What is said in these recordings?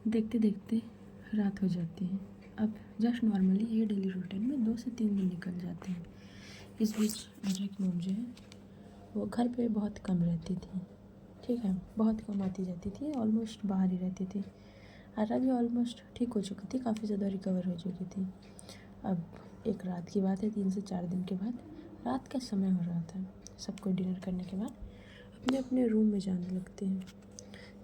देखते देखते रात हो जाती है। अब जस्ट नॉर्मली ये डेली रूटीन में 2 से 3 दिन निकल जाते हैं। इस बीच मेरी एक मॉम जो है वो घर पे बहुत कम रहती थी, ठीक है, बहुत कम आती जाती थी, ऑलमोस्ट बाहर ही रहती थी। आरा भी ऑलमोस्ट ठीक हो चुकी थी, काफ़ी ज़्यादा रिकवर हो चुकी थी। अब एक रात की बात है, 3 से 4 दिन के बाद रात का समय हो रहा था। सब कोई डिनर करने के बाद अपने अपने रूम में जाने लगते हैं,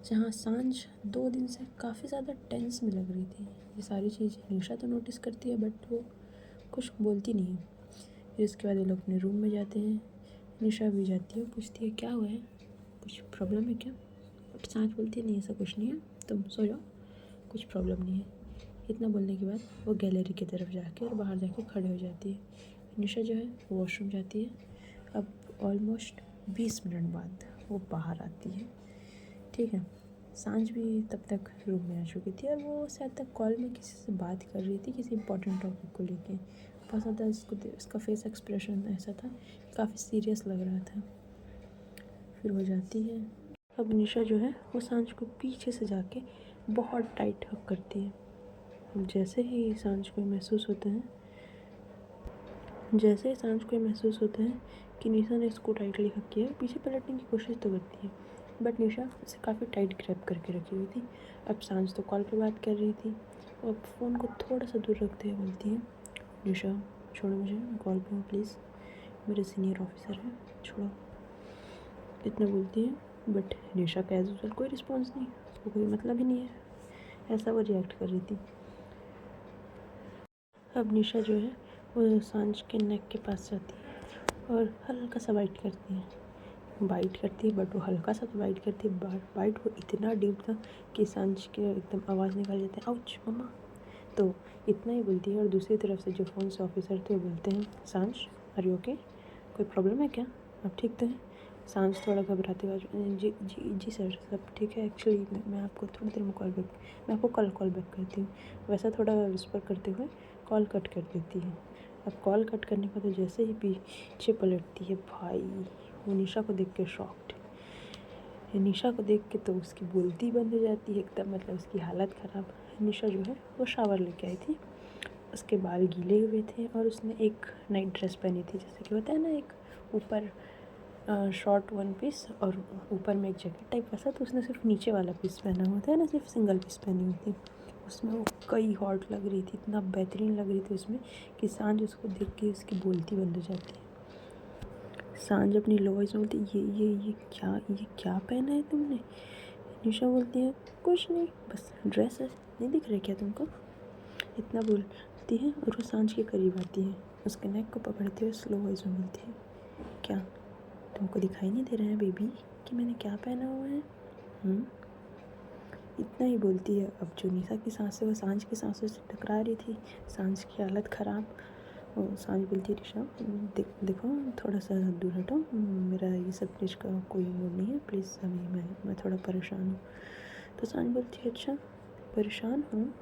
जहाँ सांझ 2 दिन से काफ़ी ज़्यादा टेंस में लग रही थी। ये सारी चीज़ निशा तो नोटिस करती है बट वो कुछ बोलती नहीं है। फिर उसके बाद वो लोग अपने रूम में जाते हैं। निशा भी जाती है, पूछती है क्या हुआ है, कुछ प्रॉब्लम है क्या? बट सांझ बोलती है नहीं ऐसा कुछ नहीं है, तुम सो जाओ, कुछ प्रॉब्लम नहीं है। इतना बोलने के बाद वो गैलरी की तरफ जाके और बाहर जाके खड़े हो जाती है। निशा जो है वॉशरूम जाती है। अब ऑलमोस्ट 20 मिनट बाद वो बाहर आती है, ठीक है। सांझ भी तब तक रूम में आ चुकी थी और वो शायद तक कॉल में किसी से बात कर रही थी, किसी इंपॉर्टेंट टॉपिक को लेके। बहुत ज़्यादा इसका फेस एक्सप्रेशन ऐसा था, काफ़ी सीरियस लग रहा था। फिर हो जाती है। अब निशा जो है वो सांझ को पीछे से जाके बहुत टाइट हग करती है। जैसे ही सांझ को महसूस होता है कि निशा ने इसको टाइटली हग किया, पीछे पलटने की कोशिश तो करती है बट निशा इसे काफ़ी टाइट ग्रैब करके रखी हुई थी। अब सांझ तो कॉल पे बात कर रही थी, वो अब फ़ोन को थोड़ा सा दूर रखते हुए बोलती है निशा छोड़ो मुझे, मैं कॉल पे हूँ प्लीज़, मेरे सीनियर ऑफिसर हैं, छोड़ो। इतना बोलती है बट निशा का एज यूजुअल कोई रिस्पॉन्स नहीं, उसको कोई मतलब ही नहीं है, ऐसा वो रिएक्ट कर रही थी। अब निशा जो है वो सांझ के नेक के पास जाती है और हल्का सा बाइट करती है बट वो हल्का सा तो बाइट करती है, बाइट वो इतना डीप था कि सांझ के एकदम आवाज़ निकाल जाता है, आउच मम्मा। तो इतना ही बोलती है और दूसरी तरफ से जो फ़ोन से ऑफिसर थे वो बोलते हैं सांझ आर यू ओके, कोई प्रॉब्लम है क्या, आप ठीक तो हैं? सांझ थोड़ा घबराते हुए जी जी जी सर सब ठीक है, एक्चुअली मैं आपको थोड़ी देर में मैं आपको कॉल बैक करती हूँ, वैसा थोड़ा विस्पर करते हुए कॉल कट कर देती है। अब कॉल कट करने का तो जैसे ही पीछे पलटती है भाई, वो निशा को देख के शॉक्ड। निशा को देख के तो उसकी बोलती बंद हो जाती है एकदम, मतलब उसकी हालत ख़राब। निशा जो है वो शावर लेके आई थी, उसके बाल गीले हुए थे और उसने एक नाइट ड्रेस पहनी थी, जैसे कि होता है ना एक ऊपर शॉर्ट वन पीस और ऊपर में एक जैकेट टाइप वैसा, तो उसने सिर्फ नीचे वाला पीस पहना हुआ था ना, सिर्फ सिंगल पीस पहनी हुई थी। उसमें वो कई हॉट लग रही थी, इतना बेहतरीन लग रही थी उसमें कि सांझ उसको देख के उसकी बोलती बंद हो जाती है। सांझ अपनी लो वॉइस में बोलती ये क्या पहना है तुमने? निशा बोलती है कुछ नहीं, बस ड्रेस है, नहीं दिख रहा क्या तुमको? इतना बोलती है और वो सांझ के करीब आती है, उसके नेक को पकड़ते हुए स्लो वॉइस में बोलती है क्या तुमको दिखाई नहीं दे रहा है बेबी कि मैंने क्या पहना हुआ है? इतना ही बोलती है। अब जो निशा की सांसें वो सांझ की सांसों से टकरा रही थी, सांझ की हालत ख़राब। और सांझ बोलती है निशा देखो थोड़ा सा दूर हटो, मेरा ये सब चीज़ का कोई मूड नहीं है, प्लीज़ अभी मैं थोड़ा परेशान हूँ। तो सांझ बोलती है अच्छा परेशान हूँ?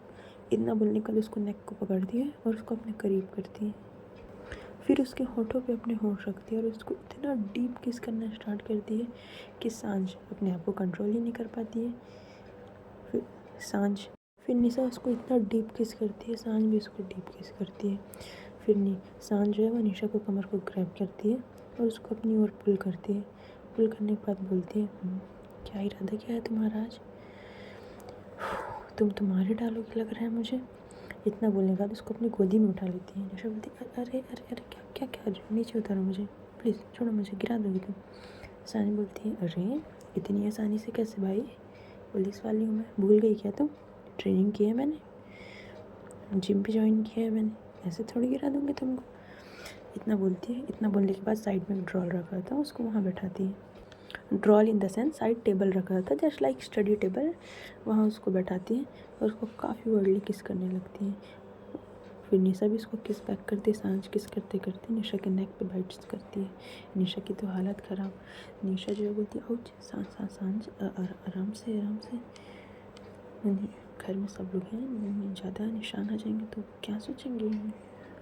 इतना बोलने के बाद उसको नेक को पकड़ती है और उसको अपने करीब करती है, फिर उसके होठों पे अपने होठ रखती है और उसको इतना डीप किस करना स्टार्ट करती है कि सांझ अपने आप को कंट्रोल ही नहीं कर पाती है। फिर निशा उसको इतना डीप किस करती है, सांझ भी उसको डीप किस करती है। फिर सांझ जो है वो निशा को कमर को ग्रैब करती है और उसको अपनी ओर पुल करती है। पुल करने के बाद बोलती है क्या इरादा क्या है तुम्हारा आज? तुम तुम्हारे डालोगे लग रहा है मुझे। इतना बोलने के बाद उसको अपनी गोदी में उठा लेती है। निशा बोलती है अरे अरे अरे क्या क्या क्या नीचे उतारो मुझे प्लीज़, छोड़ो मुझे, गिरा दोगी तुम। सांझ बोलती है अरे इतनी आसानी से कैसे भाई, पुलिस वाली हूँ मैं, भूल गई क्या तुम? ट्रेनिंग की है मैंने, जिम भी ज्वाइन किया है मैंने, ऐसे थोड़ी गिरा दूँगी तुमको। इतना बोलती है। इतना बोलने के बाद साइड में एक ड्रॉल रखा था, उसको वहाँ बैठाती है। Drawer in the sense side table रखा था, जस्ट लाइक स्टडी टेबल, वहाँ उसको बैठाती है और उसको काफ़ी वर्डली किस करने लगती है। फिर निशा भी उसको किस बैक करती है, सांझ किस करते करते निशा के नेक पे बाइट्स करती है। निशा की तो हालत ख़राब। निशा जो है बोलती है आउच सांझ आराम से घर में सब लोग हैं, ज़्यादा निशान आ जाएंगे तो क्या सोचेंगे,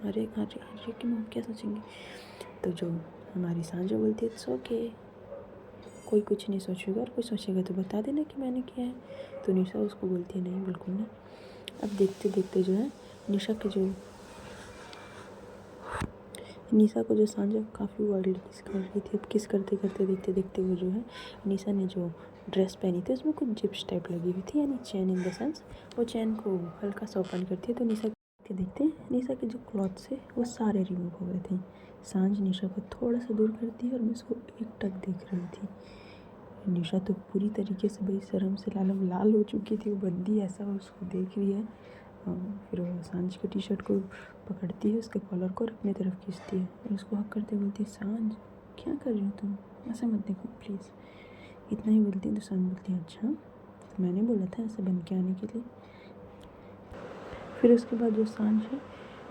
अरे कि मम्मी क्या सोचेंगे? तो जो हमारी सांझ बोलती है इट्स ओके, कोई कुछ नहीं सोचेगा, और कोई सोचेगा तो बता देना कि मैंने किया है। तो निशा उसको बोलती है नहीं बिल्कुल नहीं। अब देखते देखते जो है निशा को जो सांझा काफ़ी वाइल्ड किस कर रही थी। अब किस करते करते देखते देखते वो जो है निशा ने जो ड्रेस पहनी थी उसमें कुछ जिप्स टाइप लगी हुई थी, यानी चैन इन द सेंस। वो चैन को हल्का सा ओपन करती है तो निशा के देखते हैं निशा के जो क्लॉथ्स है वो सारे रिमूव हो गए थे। सांझ निशा को थोड़ा सा दूर करती है और मैं उसको एकटक देख रही थी। निशा तो पूरी तरीके से भाई शर्म से लाल हो चुकी थी। वो बंदी ऐसा उसको देख रही है। फिर वो सांझ के टी शर्ट को पकड़ती है, उसके कॉलर को, और अपनी तरफ खींचती है और उसको हक करते बोलती है सांझ क्या कर रही हो तुम, ऐसा मत देखो प्लीज़। इतना ही बोलती है तो सांझ बोलती है अच्छा तो मैंने बोला था ऐसे बन के आने के लिए। फिर उसके बाद जो सांझ है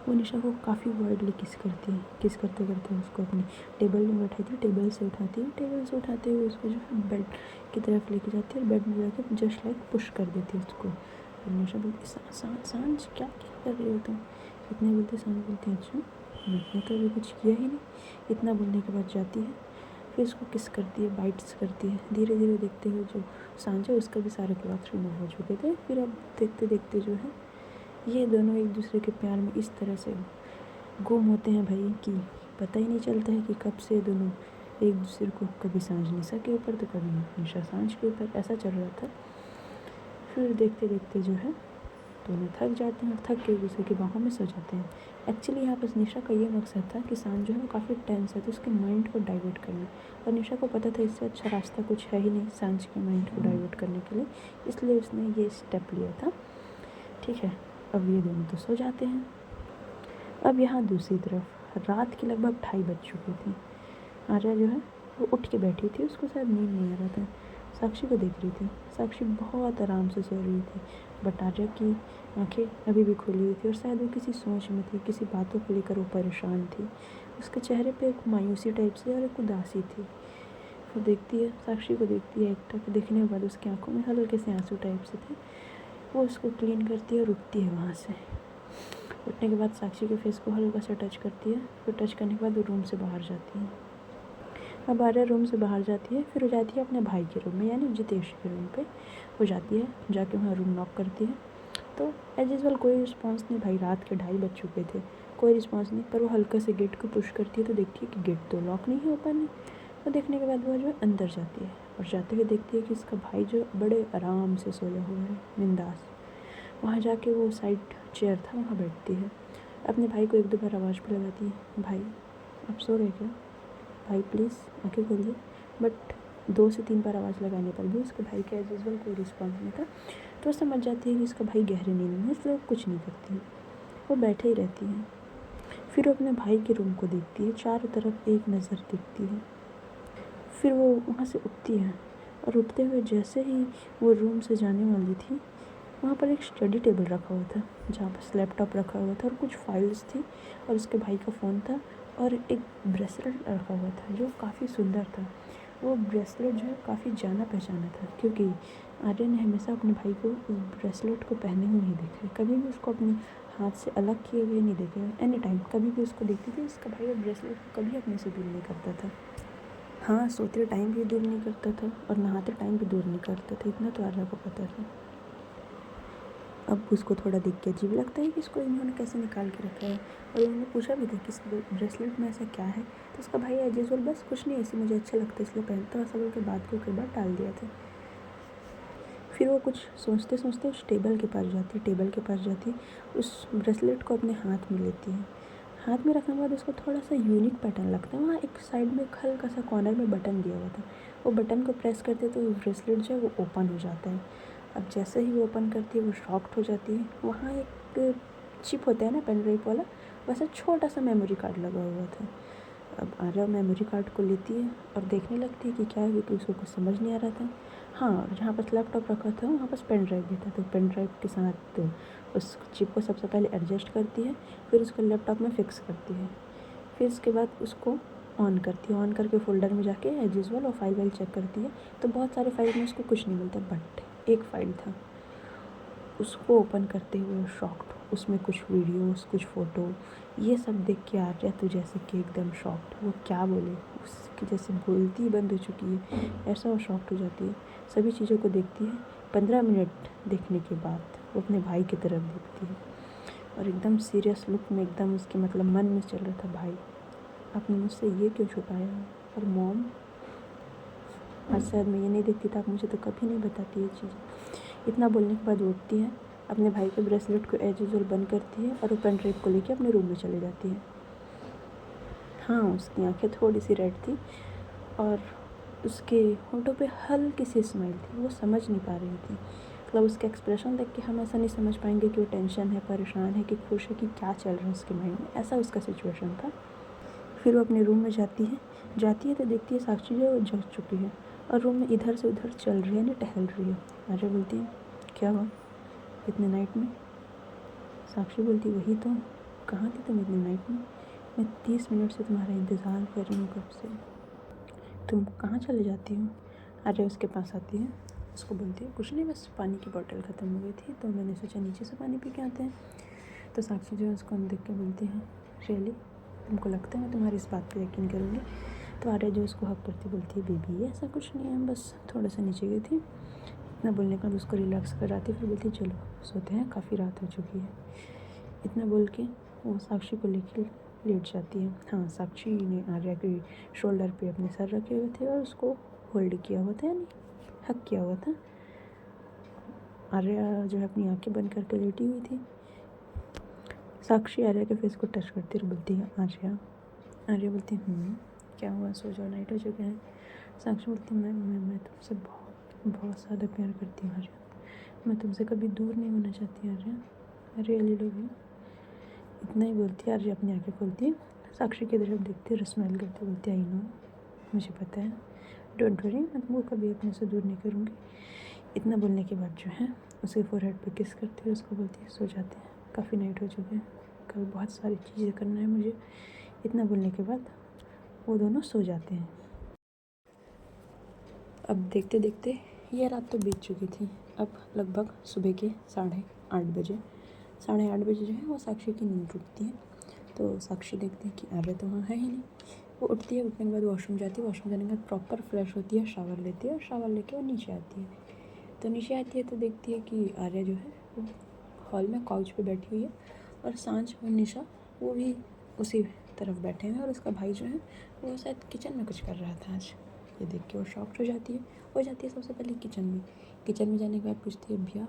वो निशा को काफ़ी वाइडली किस करती है। किस करते करते उसको अपनी टेबल में बैठाई थी, टेबल से उठाते हुए उसको जो है बेड की तरफ लेके जाती है और बेड में जाकर जस्ट लाइक पुश कर देती है उसको। और निशा बोलती सांझ क्या क्या कर रही हो तुम। इतने बोलते सांझ बोलती है अच्छा मैंने तो अभी कुछ किया ही नहीं। इतना बोलने के बाद जाती है, फिर उसको किस करती है, बाइट्स करती है। धीरे धीरे देखते हुए जो सांझ है उसका भी सारे क्लॉथ रिमूव हो चुके थे। फिर अब देखते देखते जो है ये दोनों एक दूसरे के प्यार में इस तरह से गुम होते हैं भाई कि पता ही नहीं चलता है कि कब से दोनों एक दूसरे को, कभी सांझ निशा के ऊपर तो कभी निशा सांझ के ऊपर, ऐसा चल रहा था। फिर देखते देखते जो है दोनों थक जाते हैं और थक के एक दूसरे की बाहों में सो जाते हैं। एक्चुअली यहाँ पर निशा का ये मकसद था कि सांझ जो है वो काफ़ी टेंस है तो उसके माइंड को डाइवर्ट करना, और निशा को पता था इससे अच्छा रास्ता कुछ है ही नहीं सांझ के माइंड को डाइवर्ट करने के लिए, इसलिए उसने ये स्टेप लिया था। ठीक है, अब ये दोनों तो सो जाते हैं। अब यहाँ दूसरी तरफ रात के लगभग 2:30 बज चुकी थी। आर्या जो है वो उठ के बैठी थी, उसको शायद नींद नहीं आ रहा था। साक्षी को देख रही थी। साक्षी बहुत आराम से सो रही थी, बट आर्या की आंखें अभी भी खुली हुई थी और शायद वो किसी सोच में थी, किसी बातों को लेकर वो परेशान थी। उसके चेहरे पे एक मायूसी टाइप से और एक उदासी थी। वो देखती है, साक्षी को देखती है एकटक, देखने के बाद उसकी आंखों में हल्के से आंसू टाइप से थे। वो उसको क्लीन करती है और उठती है वहाँ से। उठने के बाद साक्षी के फेस को हल्का सा टच करती है, फिर टच करने के बाद वो रूम से बाहर जाती है। अब आर्या रूम से बाहर जाती है, फिर वो जाती है अपने भाई के रूम में यानी जितेश के रूम पे। वो जाती है, जाके वहाँ रूम नॉक करती है तो एज यूजुअल कोई रिस्पॉन्स नहीं। भाई रात के 2:30 बज चुके थे, कोई रिस्पॉन्स नहीं। पर वो हल्का से गेट को पुश करती है तो देखती है कि गेट तो लॉक नहीं है, ओपन नहीं। तो देखने के बाद वो जो है अंदर जाती है और जाते हुए देखती है कि इसका भाई जो बड़े आराम से सोया हुआ है, बिंदास। वहाँ जाके वो साइड चेयर था वहाँ बैठती है, अपने भाई को 1-2 बार आवाज़ भी लगाती है, भाई आप सो रहे क्या, भाई प्लीज़ आंखें खोलिए। बट 2 से 3 बार आवाज़ लगाने पर भी उसके भाई का एज यूजुअल कोई रिस्पॉन्स नहीं था। तो वो समझ जाती है कि इसका भाई गहरे नींद में है, इसलिए वो कुछ नहीं करती है, वो बैठे ही रहती है। फिर वो अपने भाई के रूम को देखती है, चारों तरफ एक नज़र देखती है। फिर वो वहाँ से उठती है और उठते हुए जैसे ही वो रूम से जाने वाली थी, वहाँ पर एक स्टडी टेबल रखा हुआ था जहाँ पर लैपटॉप रखा हुआ था और कुछ फाइल्स थी और उसके भाई का फ़ोन था और एक ब्रेसलेट रखा हुआ था जो काफ़ी सुंदर था। वो ब्रेसलेट जो है काफ़ी जाना पहचाना था, क्योंकि आर्या ने हमेशा अपने भाई को उस ब्रेसलेट को पहने हुए नहीं देखा, कभी भी उसको अपने हाथ से अलग किए हुए नहीं देखा। एनी टाइम कभी भी उसको देखती थी, उसका भाई वो ब्रेसलेट को कभी अपने से दूर नहीं करता था। हाँ, सोते टाइम भी दूर नहीं करता था और नहाते टाइम भी दूर नहीं करता था, इतना तो आर्या को पता था। अब उसको थोड़ा देख के अजीब लगता है कि इसको इन्होंने कैसे निकाल के रखा है, और उन्होंने पूछा भी था कि इस ब्रेसलेट में ऐसा क्या है, तो उसका भाई एज यूजुअल बस कुछ नहीं, ऐसे मुझे अच्छा लगता है इसलिए पहनता, सब लोग के बाद को कई बार टाल दिया था। फिर वो कुछ सोचते सोचते उस टेबल के पास जाती उस ब्रेसलेट को अपने हाथ में लेती है। हाथ में रखने के बाद उसको थोड़ा सा यूनिक पैटर्न लगता है। वहाँ एक साइड में एक हल्का सा कॉर्नर में बटन दिया हुआ था, वो बटन को प्रेस करते तो ब्रेसलेट जो है वो ओपन हो जाता है। अब जैसे ही वो ओपन करती है वो शॉक्ड हो जाती है। वहाँ एक चिप होता है ना पेन ड्राइव वाला, वैसा छोटा सा मेमोरी कार्ड लगा हुआ था। अब आर्या मेमोरी कार्ड को लेती है और देखने लगती है कि क्या है, क्योंकि उसको कुछ समझ नहीं आ रहा था। हाँ, जहाँ पर लैपटॉप रखा था वहाँ पर पेन ड्राइव भी था, तो पेन ड्राइव के साथ उस चिप को सबसे पहले एडजस्ट करती है, फिर उसको लैपटॉप में फिक्स करती है, फिर उसके बाद उसको ऑन करती है। ऑन करके फ़ोल्डर में जाके एज यूजुअल और फाइल चेक करती है, तो बहुत सारे फाइल में उसको कुछ नहीं मिलता, बट एक फ़ाइल था। उसको ओपन करते हुए शॉक्ड उसमें कुछ वीडियोस, कुछ फ़ोटो, ये सब देख के आर्या तो जैसे कि एकदम शॉक्ड, वो क्या बोले, उसकी जैसे बोलती ही बंद हो चुकी है, ऐसा वो शॉक्ड हो जाती है। सभी चीज़ों को देखती है। 15 मिनट देखने के बाद वो अपने भाई की तरफ देखती है और एकदम सीरियस लुक में, एकदम उसके मतलब मन में चल रहा था, भाई आपने मुझसे ये क्यों छुपाया? और मॉम, आज शायद मैं ये नहीं देखती था, आप मुझे तो कभी नहीं बताती ये चीज़। इतना बोलने के बाद वो उठती है, अपने भाई के ब्रेसलेट को एज यूजुअल बंद करती है और वो पेन ड्राइव को लेकर अपने रूम में चली जाती है। हाँ, उसकी आंखें थोड़ी सी रेड थी और उसके होंठों पे हल्की सी स्माइल थी, वो समझ नहीं पा रही थी। मतलब उसके एक्सप्रेशन देख के हम ऐसा नहीं समझ पाएंगे कि वो टेंशन है, परेशान है, कि खुश है, कि क्या चल रहा है उसके माइंड में, ऐसा उसका सिचुएशन था। फिर वो अपने रूम में जाती है तो देखती है साक्षी जो है वो जग चुकी है और रूम में इधर से उधर चल रही है, नहीं टहल रही है। आर्या बोलती है क्या हुआ इतने नाइट में? साक्षी बोलती वही तो, कहाँ थी तुम इतने नाइट में? मैं 30 मिनट से तुम्हारा इंतज़ार कर रही हूँ कब से, तुम कहाँ चले जाती हो? आर्या उसके पास आती है, उसको बोलती है कुछ नहीं, बस पानी की बोतल ख़त्म हो गई थी तो मैंने सोचा नीचे से पानी पी के आते हैं। तो साक्षी जो है उसको हम देख के बोलती है रियली, तुमको लगता है मैं तुम्हारी इस बात पे यकीन करूँगी? तो आर्या जो उसको हक करती बोलती है बेबी ऐसा कुछ नहीं है, बस थोड़ा सा नीचे गई थी। इतना बोलने के बाद उसको रिलैक्स कराती, फिर बोलती चलो सोते हैं, काफ़ी रात हो चुकी है। इतना बोल के वो साक्षी को लेके लेट जाती है। हाँ, साक्षी ने आर्या के शोल्डर पे अपने सर रखे हुए थे और उसको होल्ड किया हुआ था, यानी हक किया हुआ था। आर्या जो है अपनी आंखें बंद करके लेटी हुई थी। साक्षी आर्या के फेस को टच करती और बोलती है आर्या बोलती है क्या हुआ, सो जाओ, नाइट हो चुके हैं। साक्षी बोलती है मैं तुमसे बहुत ज़्यादा प्यार करती हूँ आर्या, मैं तुमसे कभी दूर नहीं होना चाहती Arya, I really love you. इतना ही बोलती है आर्या अपनी आंखें खोलती है, साक्षी की तरफ देखती है और स्माइल करती बोलती है आई नो, मुझे पता है, डोंट वरी, मैं तुमको कभी अपने से दूर नहीं करूँगी। इतना बोलने के बाद जो है उसे फोरहेड पे किस करती है, उसको बोलती है सो जाते हैं, काफ़ी नाइट हो चुके हैं, कल बहुत सारी चीज़ें करना है मुझे। इतना बोलने के बाद वो दोनों सो जाते हैं। अब देखते देखते ये रात तो बीत चुकी थी। अब लगभग सुबह के 8:30 बजे, 8:30 बजे जो है वो साक्षी की नींद टूटती है। तो साक्षी देखती है कि आर्या तो वहाँ है ही नहीं। वो उठती है, उठने के बाद वॉशरूम जाती है, वॉशरूम जाने के बाद प्रॉपर फ्रेश होती है, शावर लेती है और शावर लेके वो नीचे आती है। तो नीचे आती है तो देखती है कि आर्या जो है वो हॉल में काउच पे बैठी हुई है और सांझ और निशा वो भी उसी तरफ बैठे हैं और उसका भाई जो है वो शायद किचन में कुछ कर रहा था आज। ये देख के वो शॉक्ड हो जाती है सबसे पहले किचन में जाने के बाद पूछती है भैया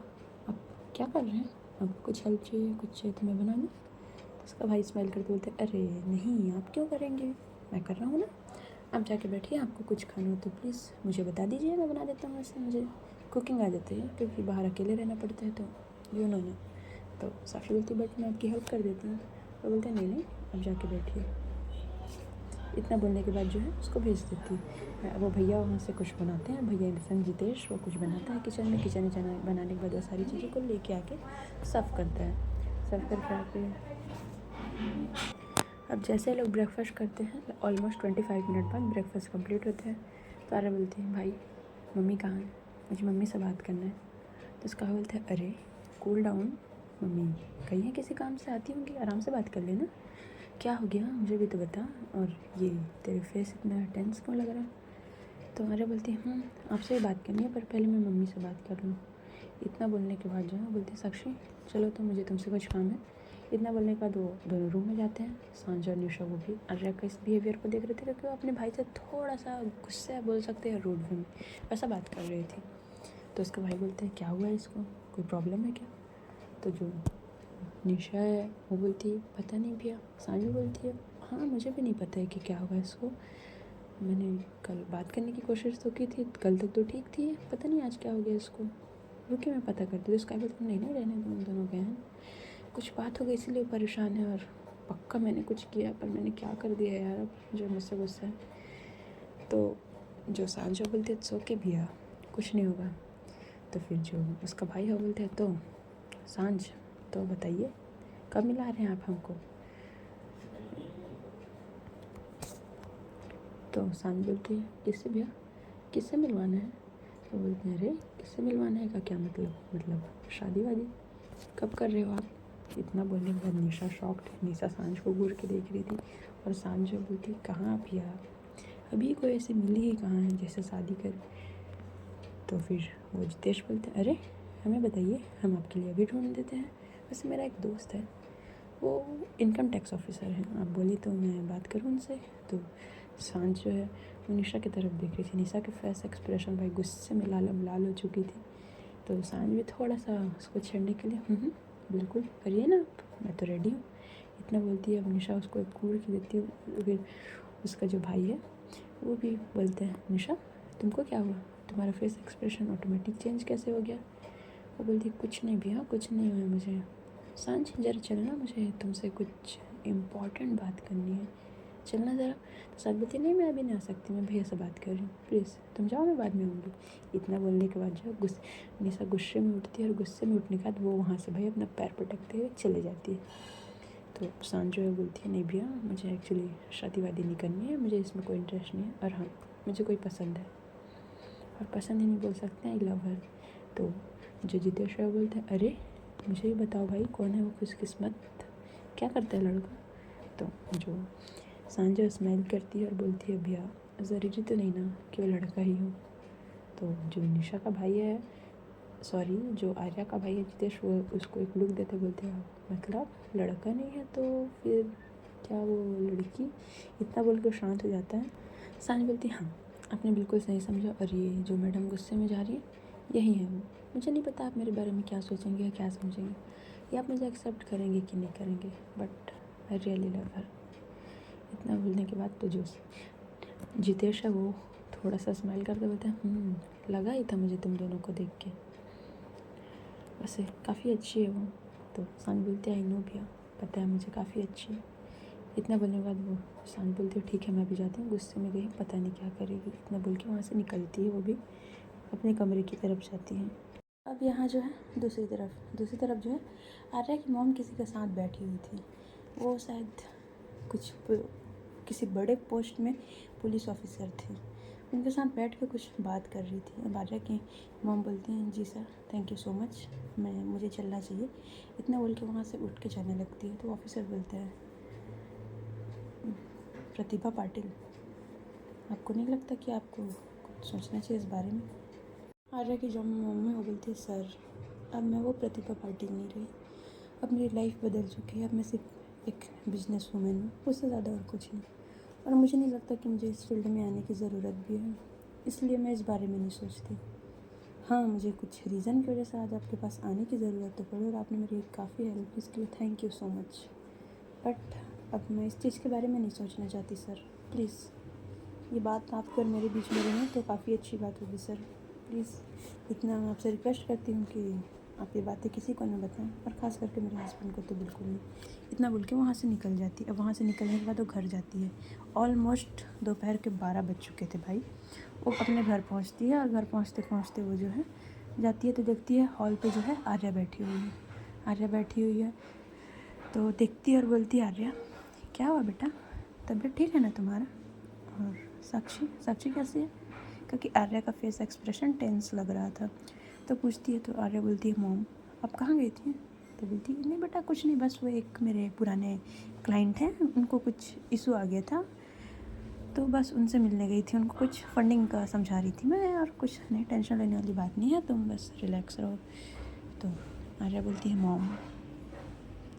आप क्या कर रहे हैं, आपको कुछ हेल्प चाहिए, कुछ चाहिए तो मैं बना दूँ? तो उसका भाई स्माइल करते बोलते अरे नहीं, आप क्यों करेंगे, मैं कर रहा हूँ ना, आप जाके बैठिए, आपको कुछ खाना हो तो प्लीज़ मुझे बता दीजिए, मैं बना देता हूँ। वैसे मुझे कुकिंग आ जाती है क्योंकि बाहर अकेले रहना पड़ता है, तो यू नो ना। तो साक्षी बोलती बट मैं आपकी हेल्प कर देती हूँ। वो बोलते नहीं अब जाके बैठिए। इतना बोलने के बाद जो है उसको भेज देती है। वो भैया वहाँ से कुछ बनाते हैं, भैया इंसान जितेश वो कुछ बनाता है किचन में बनाने के बाद वो सारी चीज़ों को लेके आके सर्व करता है। सर्व करके आके अब जैसे लोग ब्रेकफास्ट करते हैं, ऑलमोस्ट 25 मिनट बाद ब्रेकफास्ट कंप्लीट होते हैं। तो आर्या बोलती है भाई मम्मी कहाँ है, मुझे मम्मी से बात करना है। तो उसका बोलते हैं अरे कूल डाउन, मम्मी कहीं है किसी काम से आती होंगी, आराम से बात कर लेना, क्या हो गया मुझे भी तो बता, और ये तेरे फेस इतना टेंस क्यों लग रहा है? तो आर्या बोलती है आपसे भी बात करनी है पर पहले मैं मम्मी से बात कर लूँ। इतना बोलने के बाद जो है बोलती है साक्षी चलो तो मुझे तुमसे कुछ काम है। इतना बोलने के बाद वो दोनों रूम में जाते हैं। सांझ और निशा वो भी आर्या का इस बिहेवियर को देख रहे थे क्योंकि वो अपने भाई से थोड़ा सा गुस्सा बोल सकते हैं, रूड वे में वैसा बात कर रही थी। तो उसका भाई बोलते हैं क्या हुआ है इसको, कोई प्रॉब्लम है क्या? तो जो निशा है वो बोलती है पता नहीं भैया। सांझ बोलती है हाँ मुझे भी नहीं पता है कि क्या हुआ इसको, मैंने कल बात करने की कोशिश तो की थी, कल तक तो ठीक थी, पता नहीं आज क्या हो गया इसको, रुकी मैं पता करती हूँ। उसका बोलती नहीं रहने दो, उन दोनों के हैं कुछ बात हो गई इसलिए परेशान है, और पक्का मैंने कुछ किया पर मैंने क्या कर दिया यार, अब जो मुझसे गुस्सा है। तो जो सांझ बोलते हैं सो के भैया कुछ नहीं होगा। तो फिर जो उसका भाई है बोलते हैं तो सांझ तो बताइए कब मिला रहे हैं आप हमको? तो सांझ बोलती है किससे भैया, किससे मिलवाना है? तो बोलते हैं अरे किससे मिलवाना है का क्या मतलब शादी वादी कब कर रहे हो आप? इतना बोलने के बाद निशा शॉक्ड। निशा सांझ को घूर के देख रही थी और सांझ जो बोलती कहाँ आप यार, अभी कोई ऐसी मिली ही कहाँ है जैसे शादी कर। तो फिर वो जितेश बोलते अरे हमें बताइए, हम आपके लिए अभी ढूंढ देते हैं। वैसे मेरा एक दोस्त है, वो इनकम टैक्स ऑफिसर है, आप बोली तो मैं बात करूँ उनसे। तो सांझ जो है वो निशा की तरफ देख रही थी। निशा के फेस एक्सप्रेशन भाई गुस्से में लाल हो चुकी थी। तो सांझ भी थोड़ा सा उसको छेड़ने के लिए बिल्कुल करिए ना आप, मैं तो रेडी हूँ, इतना बोलती है। अब निशा उसको एक घूर के देती है। फिर उसका जो भाई है वो भी बोलते हैं निशा तुमको क्या हुआ, तुम्हारा फेस एक्सप्रेशन ऑटोमेटिक चेंज कैसे हो गया। वो बोलती है कुछ नहीं भैया, कुछ नहीं हुआ मुझे। सांझ जरा चलना, मुझे तुमसे कुछ इम्पॉर्टेंट बात करनी है, चलना ज़रा। तो सांझ बोलती नहीं मैं अभी नहीं आ सकती, मैं भैया से बात कर रही हूँ, प्लीज़ तुम जाओ मैं बाद में आऊँगी। इतना बोलने के बाद जो निशा गुस्से में उठती है और गुस्से में उठने के बाद वो वहाँ से भाई अपना पैर पटकते हुए चले जाती है। तो सांझ जो है बोलती है नहीं भैया, मुझे एक्चुअली शादी वादी नहीं करनी है, मुझे इसमें कोई इंटरेस्ट नहीं है, और हाँ मुझे कोई पसंद है, और पसंद ही नहीं बोल सकते हैं, आई लव हर। तो जो जितेश है वो बोलते हैं अरे मुझे ही बताओ भाई कौन है वो खुशकिस्मत, क्या करता है लड़का। तो जो सांझ स्माइल करती है और बोलती है भैया ज़रूरी तो नहीं ना कि वो लड़का ही हो। तो जो निशा का भाई है, सॉरी जो आर्या का भाई है जितेश, वो उसको एक लुक देते बोलते हैं मतलब लड़का नहीं है तो फिर क्या वो लड़की, इतना बोल कर शांत हो जाता है। सांझ बोलती है हाँ आपने बिल्कुल सही समझा, और ये जो मैडम गुस्से में जा रही है यही है वो। मुझे नहीं पता आप मेरे बारे में क्या सोचेंगे या क्या समझेंगे, या आप मुझे एक्सेप्ट करेंगे कि नहीं करेंगे, बट आई रियली लव हर। इतना बोलने के बाद तो जो जितेश है वो थोड़ा सा स्माइल करते बोलते हैं लगा ही था मुझे तुम दोनों को देख के, वैसे काफ़ी अच्छी है वो। तो सांझ बोलती है आई नो भैया, पता है मुझे काफ़ी अच्छी है। इतना बोलने के बाद वो सांझ बोलती है ठीक है मैं भी जाती हूँ, गुस्से में गई पता नहीं क्या करेगी। इतना बोल के वहाँ से निकलती है, वो भी अपने कमरे की तरफ जाती है। अब यहाँ जो है दूसरी तरफ जो है आर्या की मॉम किसी के साथ बैठी हुई थी। वो शायद किसी बड़े पोस्ट में पुलिस ऑफिसर थे, उनके साथ बैठ के कुछ बात कर रही थी। अब आर्या की मॉम बोलती हैं जी sir thank you so much, मुझे चलना चाहिए। इतना बोल के वहाँ से उठ के जाने लगती है। तो ऑफिसर बोलते हैं प्रतिभा पाटिल, आपको नहीं लगता कि आपको कुछ सोचना चाहिए इस बारे में। आर्या की जो मम्मी वो बोलती है सर अब मैं वो प्रतिभा पाटिल नहीं रही, अब मेरी लाइफ बदल चुकी है, अब मैं सिर्फ एक बिजनेस वूमेन हूँ, उससे ज़्यादा और कुछ नहीं। और मुझे नहीं लगता कि मुझे इस फील्ड में आने की ज़रूरत भी है, इसलिए मैं इस बारे में नहीं सोचती। हाँ मुझे कुछ रीज़न की वजह से आज आपके पास आने की ज़रूरत तो पड़ी, और आपने मेरी काफ़ी हेल्प की, इसके लिए thank you so much. But अब मैं इस चीज़ के बारे में नहीं सोचना चाहती सर, प्लीज़ ये बात आपको और मेरे बीच में रही तो काफ़ी अच्छी बात होगी सर, प्लीज़ इतना मैं आपसे रिक्वेस्ट करती हूँ कि आप ये बातें किसी को ना बताएं, और ख़ास करके मेरे हस्बैंड को तो बिल्कुल नहीं। इतना बोल के वहाँ से निकल जाती है। अब वहाँ से निकलने के बाद वो घर जाती है। ऑलमोस्ट दोपहर के 12 बज चुके थे भाई। वो अपने घर पहुँचती है, और घर पहुँचते पहुँचते वो जो है जाती है तो देखती है हॉल पे जो है आर्या बैठी हुई है। आर्या बैठी हुई है तो देखती है और बोलती है आर्या क्या हुआ बेटा, तबीयत ठीक है ना तुम्हारा। और साक्षी कैसी है, क्योंकि आर्या का फेस एक्सप्रेशन टेंस लग रहा था। तो पूछती है तो आर्या बोलती है मॉम आप कहाँ गई थी। तो बोलती है नहीं बेटा कुछ नहीं, बस वो एक मेरे पुराने क्लाइंट हैं, उनको कुछ इशू आ गया था तो बस उनसे मिलने गई थी, उनको कुछ फंडिंग का समझा रही थी मैं, और कुछ नहीं, टेंशन लेने वाली बात नहीं है, तुम बस रिलैक्स रहो। तो आर्या बोलती है मॉम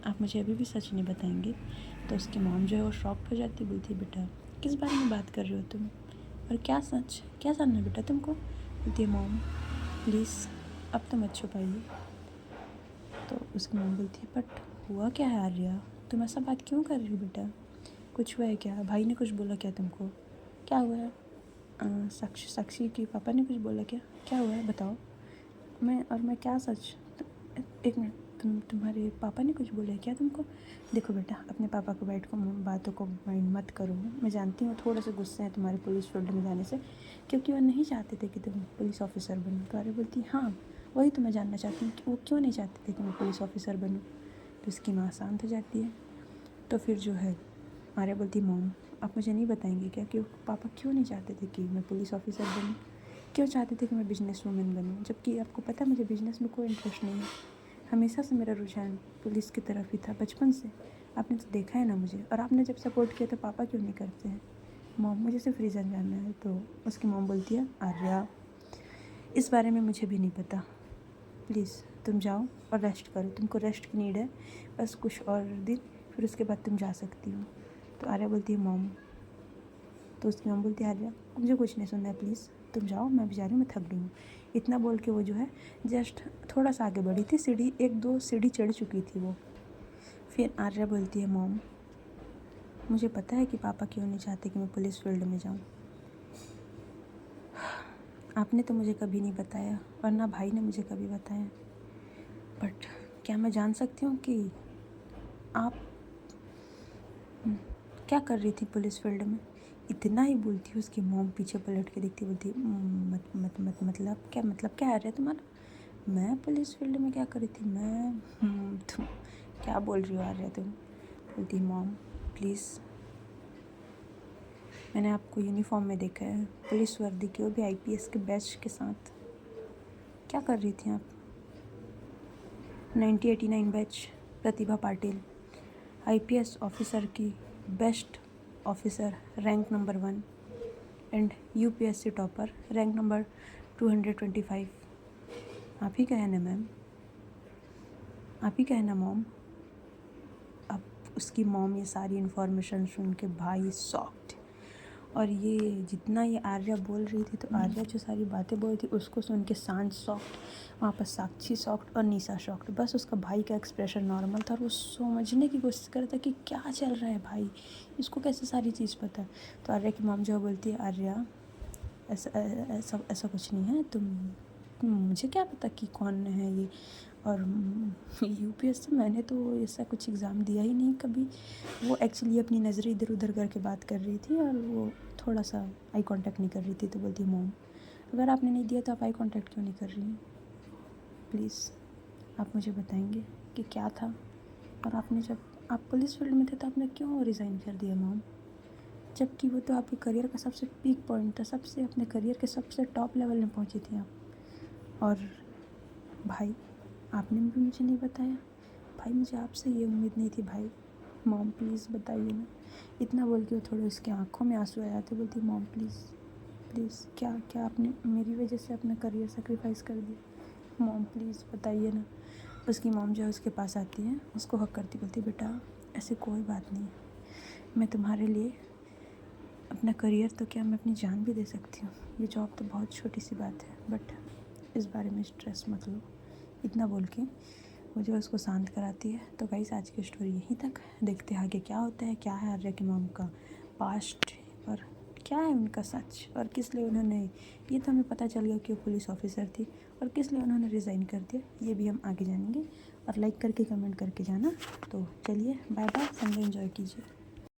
आप मुझे अभी भी सच नहीं बताएंगे। तो उसकी मॉम जो है वो शॉक्ड हो जाती, बोलती है बेटा किस बारे में बात कर रहे हो तुम, और क्या सच क्या जानना बेटा तुमको। बोलती है मॉम प्लीज़ अब तो मत छुपाइए। तो उसकी मॉम बोलती है बट हुआ क्या है आर्या, तुम ऐसा बात क्यों कर रही हो बेटा, कुछ हुआ है क्या, भाई ने कुछ बोला क्या तुमको, क्या हुआ है। साक्षी के पापा ने कुछ बोला क्या, क्या हुआ है बताओ। मैं क्या सच, एक मिनट तुम्हारे पापा ने कुछ बोला है क्या तुमको। देखो बेटा अपने पापा को बातों को माइंड मत करो, मैं जानती हूँ थोड़े से गुस्से हैं तुम्हारे पुलिस फील्ड में जाने से, क्योंकि वो नहीं चाहते थे कि तुम पुलिस ऑफिसर बनो। तो आर्या बोलती हाँ वही तो मैं जानना चाहती हूँ कि वो क्यों नहीं चाहते थे कि मैं पुलिस ऑफिसर बनूँ। तो उसकी माँ शांत हो जाती है। तो फिर जो है आर्या बोलती मॉम आप मुझे नहीं बताएंगे क्या कि पापा क्यों नहीं चाहते थे कि मैं पुलिस ऑफिसर बनूँ, क्यों चाहते थे कि मैं बिजनेस वूमेन बनूँ, जबकि आपको पता है मुझे बिजनेस में कोई इंटरेस्ट नहीं है। हमेशा से मेरा रुझान पुलिस की तरफ ही था, बचपन से। आपने तो देखा है ना मुझे, और आपने जब सपोर्ट किया तो पापा क्यों नहीं करते हैं? मॉम, मुझे सिर्फ रीज़न जानना है। तो उसकी मॉम बोलती है, आर्या इस बारे में मुझे भी नहीं पता, प्लीज़ तुम जाओ और रेस्ट करो, तुमको रेस्ट की नीड है, बस कुछ और दिन, फिर उसके बाद तुम जा सकती हो। तो आर्या बोलती है मॉम, तो उसकी मॉम बोलती है आर्या मुझे कुछ नहीं सुनना है, प्लीज़ तुम जाओ, मैं भी जा रही हूँ, मैं थक गई हूँ। इतना बोल के वो जो है जस्ट थोड़ा सा आगे बढ़ी थी, सीढ़ी 1-2 सीढ़ी चढ़ चुकी थी वो। फिर आर्या बोलती है मॉम, मुझे पता है कि पापा क्यों नहीं चाहते कि मैं पुलिस फील्ड में जाऊँ। आपने तो मुझे कभी नहीं बताया और ना भाई ने मुझे कभी बताया, बट क्या मैं जान सकती हूँ कि आप क्या कर रही थी पुलिस फील्ड में? इतना ही बोलती, उसकी मॉम पीछे पलट के देखती, बोलती मतलब क्या आ रहा है तुम्हारा? मैं पुलिस फील्ड में क्या कर रही थी? तुम क्या बोल रही हो आ रहा है तुम? बोलती मॉम प्लीज़, मैंने आपको यूनिफॉर्म में देखा है, पुलिस वर्दी के, वो भी IPS के बैच के साथ। क्या कर रही थी आप? 1989 batch, Pratibha Patil, IPS officer की best officer, rank number 1 and UPSC topper, rank number 225। आप ही का है ना मैम, आप ही का है ना मॉम? अब उसकी मॉम ये सारी इन्फॉर्मेशन सुन के भाई शॉक्ड, और ये जितना ये आर्या बोल रही थी, तो आर्या जो सारी बातें बोल रही थी उसको सुन के सांझ शॉक्ड, वहाँ पर साक्षी शॉक्ड और निशा शॉक्ड। बस उसका भाई का एक्सप्रेशन नॉर्मल था और वो समझने की कोशिश कर रहा था कि क्या चल रहा है भाई, इसको कैसे सारी चीज़ पता है। तो आर्या की मॉम जो बोलती है, आर्या ऐसा ऐसा ऐसा कुछ नहीं है, मुझे क्या पता कि कौन है ये, और UPSC मैंने तो ऐसा कुछ एग्ज़ाम दिया ही नहीं कभी। वो एक्चुअली अपनी नज़रें इधर उधर करके बात कर रही थी और वो थोड़ा सा आई कांटेक्ट नहीं कर रही थी। तो बोलती मॉम, अगर आपने नहीं दिया तो आप आई कांटेक्ट क्यों नहीं कर रही हैं? प्लीज़ आप मुझे बताएंगे कि क्या था, और आपने जब आप पुलिस फील्ड में थे तो आपने क्यों रिज़ाइन कर दिया मॉम? जबकि वो तो आपके करियर का सबसे पीक पॉइंट था, सबसे अपने करियर के सबसे टॉप लेवल में पहुंची थी आप। और भाई, आपने भी मुझे नहीं बताया भाई, मुझे आपसे ये उम्मीद नहीं थी भाई, मॉम प्लीज़ बताइए ना। इतना बोल के वो थोड़े उसके आँखों में आंसू आ जाते, बोलती मॉम प्लीज़ प्लीज़, क्या क्या आपने मेरी वजह से अपना करियर सेक्रीफाइस कर दिया? मॉम प्लीज़ बताइए ना। उसकी मॉम जो है उसके पास आती है, उसको हक करती, बोलती बेटा ऐसी कोई बात नहीं है, मैं तुम्हारे लिए अपना करियर तो क्या, मैं अपनी जान भी दे सकती हूँ, ये जॉब तो बहुत छोटी सी बात है, बट इस बारे में स्ट्रेस मत लो। इतना बोल के वो जो उसको शांत कराती है। तो गाइस आज की स्टोरी यहीं तक, देखते हैं आगे क्या होता है, क्या है आर्या की मॉम का पास्ट और क्या है उनका सच, और किस लिए उन्होंने, ये तो हमें पता चल गया कि वो पुलिस ऑफिसर थी, और किस लिए उन्होंने रिज़ाइन कर दिया ये भी हम आगे जानेंगे। और लाइक करके कमेंट करके जाना। तो चलिए बाय बाय, संडे एंजॉय कीजिए।